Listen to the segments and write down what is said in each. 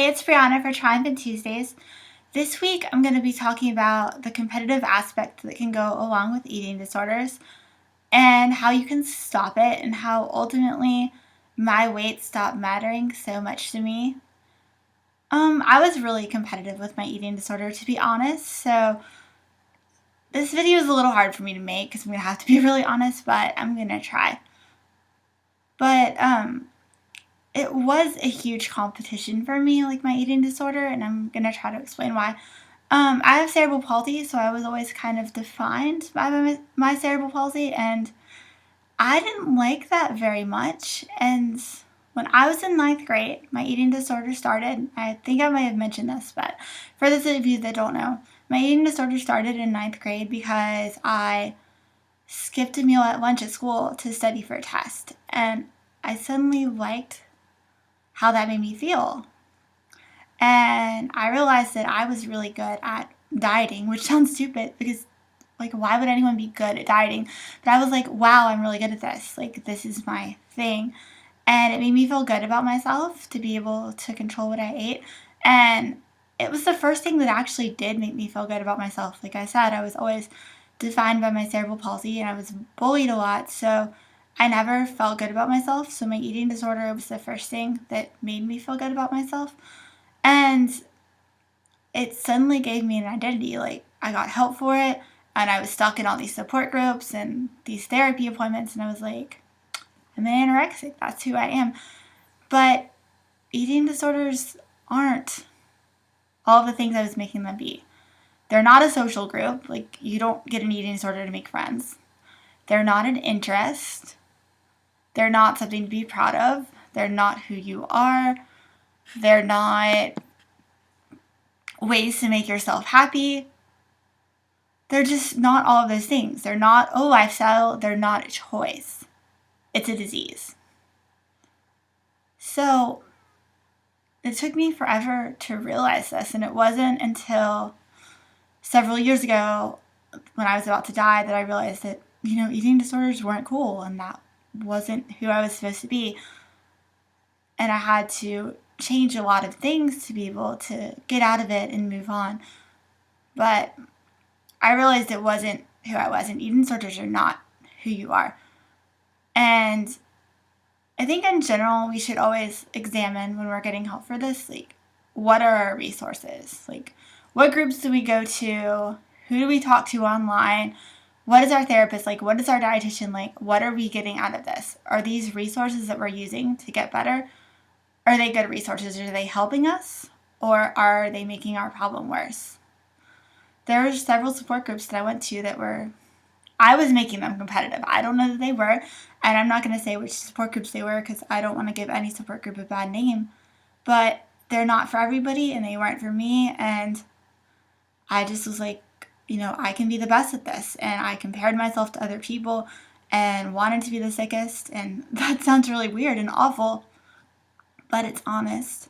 Hey, it's Brianna for Triumphant Tuesdays. This week I'm going to be talking about the competitive aspect that can go along with eating disorders and how you can stop it and how ultimately my weight stopped mattering so much to me. I was really competitive with my eating disorder, to be honest, so this video is a little hard for me to make because I'm going to have to be really honest, but I'm going to try. But it was a huge competition for me, like my eating disorder, and I'm going to try to explain why. I have cerebral palsy, so I was always kind of defined by my cerebral palsy, and I didn't like that very much. And when I was in ninth grade, my eating disorder started. I think I might have mentioned this, but for those of you that don't know, my eating disorder started in ninth grade because I skipped a meal at lunch at school to study for a test, and I suddenly liked how that made me feel. And I realized that I was really good at dieting, which sounds stupid because, like, why would anyone be good at dieting? But I was like, wow, I'm really good at this. Like, this is my thing. And it made me feel good about myself to be able to control what I ate. And it was the first thing that actually did make me feel good about myself. Like I said, I was always defined by my cerebral palsy and I was bullied a lot. So I never felt good about myself. So my eating disorder was the first thing that made me feel good about myself. And it suddenly gave me an identity. Like, I got help for it, and I was stuck in all these support groups and these therapy appointments, and I was like, I'm an anorexic. That's who I am. But eating disorders aren't all the things I was making them be. They're not a social group. Like, you don't get an eating disorder to make friends. They're not an interest. They're not something to be proud of. They're not who you are. They're not ways to make yourself happy. They're just not all of those things. They're not a lifestyle. They're not a choice. It's a disease. So it took me forever to realize this, and it wasn't until several years ago when I was about to die that I realized that, eating disorders weren't cool, and that wasn't who I was supposed to be. And I had to change a lot of things to be able to get out of it and move on. But I realized it wasn't who I was, and eating disorders are not who you are. And I think in general, we should always examine when we're getting help for this, like, what are our resources? Like, what groups do we go to? Who do we talk to online? What is our therapist like? What is our dietitian like? What are we getting out of this? Are these resources that we're using to get better? Are they good resources? Are they helping us? Or are they making our problem worse? There were several support groups that I went to that I was making them competitive. I don't know that they were, and I'm not going to say which support groups they were because I don't want to give any support group a bad name, but they're not for everybody, and they weren't for me, and I just was like, I can be the best at this, and I compared myself to other people and wanted to be the sickest, and that sounds really weird and awful, but it's honest.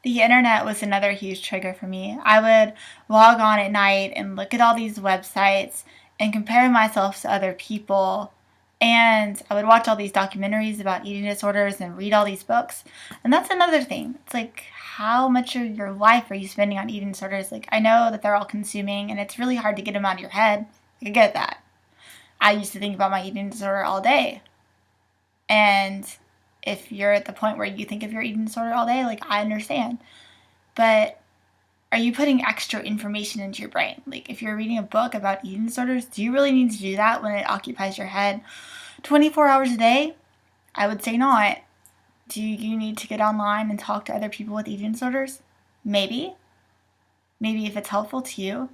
The internet was another huge trigger for me. I would log on at night and look at all these websites and compare myself to other people. And I would watch all these documentaries about eating disorders and read all these books. And that's another thing. It's like, how much of your life are you spending on eating disorders? Like, I know that they're all consuming and it's really hard to get them out of your head. I get that. I used to think about my eating disorder all day. And if you're at the point where you think of your eating disorder all day, like, I understand. But are you putting extra information into your brain? Like, if you're reading a book about eating disorders, do you really need to do that when it occupies your head 24 hours a day? I would say not. Do you need to get online and talk to other people with eating disorders? Maybe. Maybe if it's helpful to you.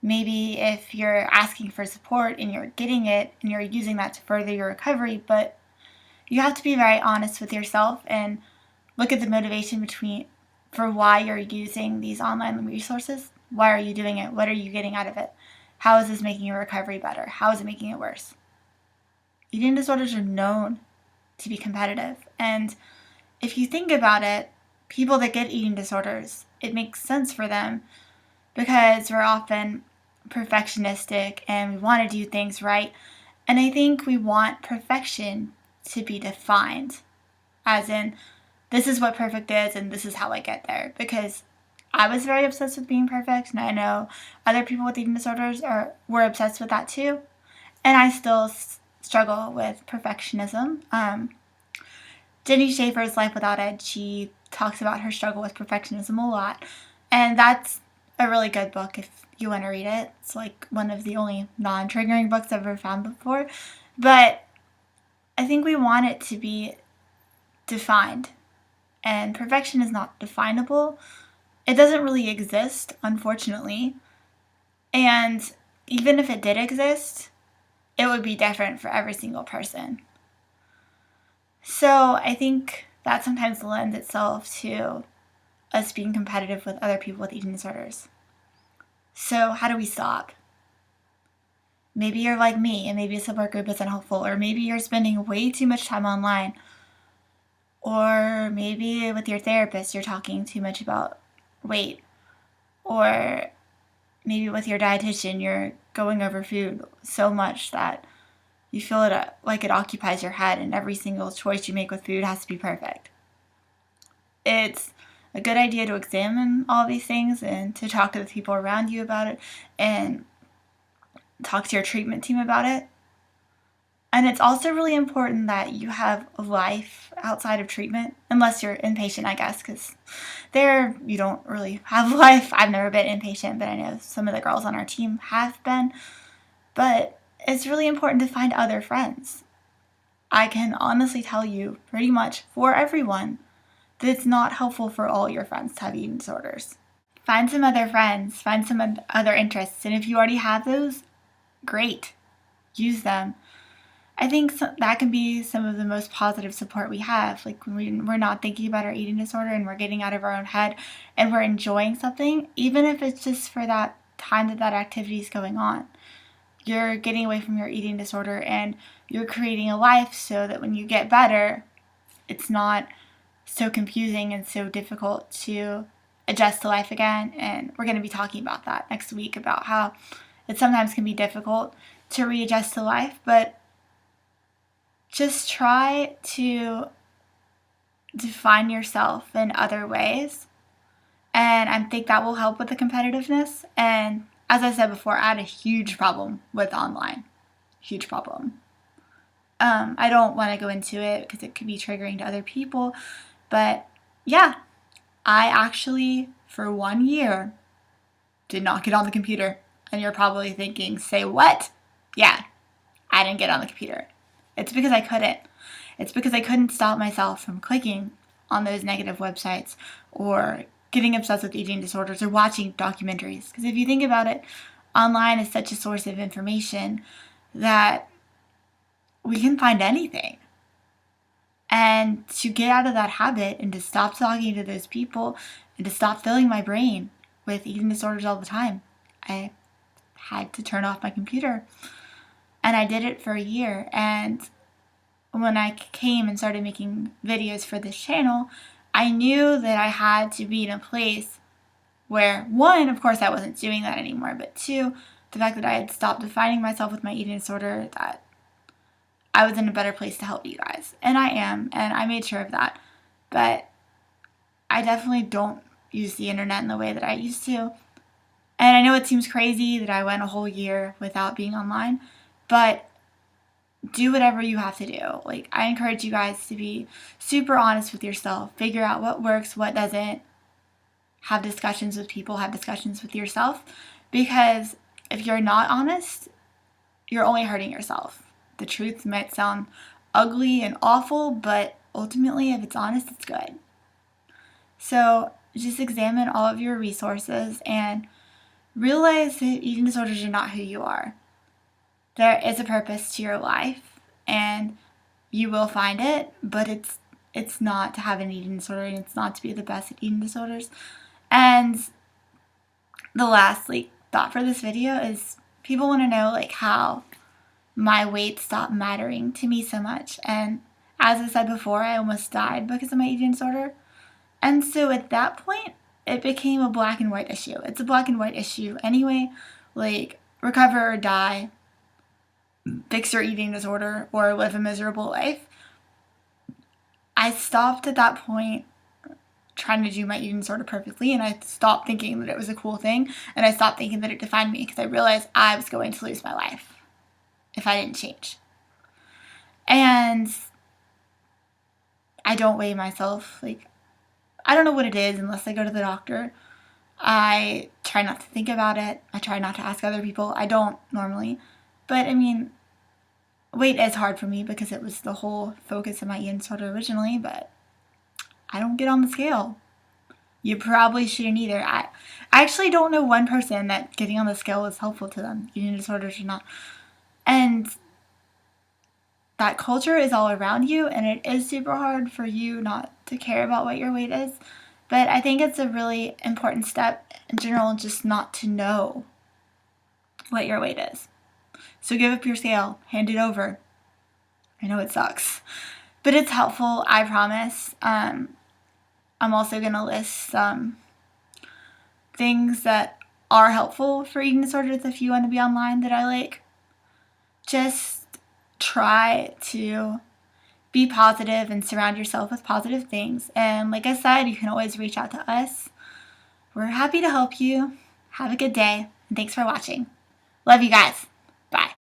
Maybe if you're asking for support and you're getting it and you're using that to further your recovery, but you have to be very honest with yourself and look at the motivation for why you're using these online resources. Why are you doing it? What are you getting out of it? How is this making your recovery better? How is it making it worse? Eating disorders are known to be competitive. And if you think about it, people that get eating disorders, it makes sense for them because we're often perfectionistic and we want to do things right. And I think we want perfection to be defined, as in, this is what perfect is and this is how I get there. Because I was very obsessed with being perfect, and I know other people with eating disorders were obsessed with that too. And I still struggle with perfectionism. Jenny Schaefer's Life Without Edge, she talks about her struggle with perfectionism a lot. And that's a really good book if you want to read it. It's like one of the only non-triggering books I've ever found before. But I think we want it to be defined. And perfection is not definable. It doesn't really exist, unfortunately. And even if it did exist, it would be different for every single person. So I think that sometimes lends itself to us being competitive with other people with eating disorders. So how do we stop? Maybe you're like me and maybe a support group isn't helpful, or maybe you're spending way too much time online, or maybe with your therapist you're talking too much about weight, or maybe with your dietitian you're going over food so much that you feel like it occupies your head and every single choice you make with food has to be perfect. It's a good idea to examine all these things and to talk to the people around you about it and talk to your treatment team about it. And it's also really important that you have a life outside of treatment, unless you're inpatient, I guess, because there you don't really have a life. I've never been inpatient, but I know some of the girls on our team have been. But it's really important to find other friends. I can honestly tell you pretty much for everyone that it's not helpful for all your friends to have eating disorders. Find some other friends, find some other interests, and if you already have those, great, use them. I think that can be some of the most positive support we have. Like when we're not thinking about our eating disorder and we're getting out of our own head and we're enjoying something, even if it's just for that time that activity is going on. You're getting away from your eating disorder and you're creating a life so that when you get better, it's not so confusing and so difficult to adjust to life again. And we're going to be talking about that next week, about how it sometimes can be difficult to readjust to life, but just try to define yourself in other ways. And I think that will help with the competitiveness. And as I said before, I had a huge problem with online. Huge problem. I don't want to go into it because it could be triggering to other people. But yeah, I actually, for 1 year, did not get on the computer. And you're probably thinking, say what? Yeah, I didn't get on the computer. It's because I couldn't. It's because I couldn't stop myself from clicking on those negative websites or getting obsessed with eating disorders or watching documentaries. Because if you think about it, online is such a source of information that we can find anything. And to get out of that habit and to stop talking to those people and to stop filling my brain with eating disorders all the time, I had to turn off my computer. And I did it for a year. And when I came and started making videos for this channel, I knew that I had to be in a place where, one, of course, I wasn't doing that anymore, but two, the fact that I had stopped defining myself with my eating disorder, that I was in a better place to help you guys. And I am, and I made sure of that. But I definitely don't use the internet in the way that I used to. And I know it seems crazy that I went a whole year without being online, but do whatever you have to do. Like, I encourage you guys to be super honest with yourself. Figure out what works, what doesn't. Have discussions with people, have discussions with yourself. Because if you're not honest, you're only hurting yourself. The truth might sound ugly and awful, but ultimately, if it's honest, it's good. So just examine all of your resources and realize that eating disorders are not who you are. There is a purpose to your life, and you will find it, but it's not to have an eating disorder, and it's not to be the best at eating disorders. And the last thought for this video is people want to know how my weight stopped mattering to me so much. And as I said before, I almost died because of my eating disorder. And so at that point, it became a black and white issue. It's a black and white issue anyway. Recover or die, fix your eating disorder, or live a miserable life. I stopped at that point trying to do my eating disorder perfectly, and I stopped thinking that it was a cool thing, and I stopped thinking that it defined me, because I realized I was going to lose my life if I didn't change. And I don't weigh myself. Like, I don't know what it is unless I go to the doctor. I try not to think about it. I try not to ask other people. I don't normally. But, I mean, weight is hard for me because it was the whole focus of my eating disorder originally, but I don't get on the scale. You probably shouldn't either. I actually don't know one person that getting on the scale is helpful to them, eating disorders or not. And that culture is all around you, and it is super hard for you not to care about what your weight is. But I think it's a really important step in general just not to know what your weight is. So give up your scale. Hand it over. I know it sucks, but it's helpful, I promise. I'm also going to list some things that are helpful for eating disorders if you want to be online that I like. Just try to be positive and surround yourself with positive things. And like I said, you can always reach out to us. We're happy to help you. Have a good day, and thanks for watching. Love you guys. Bye.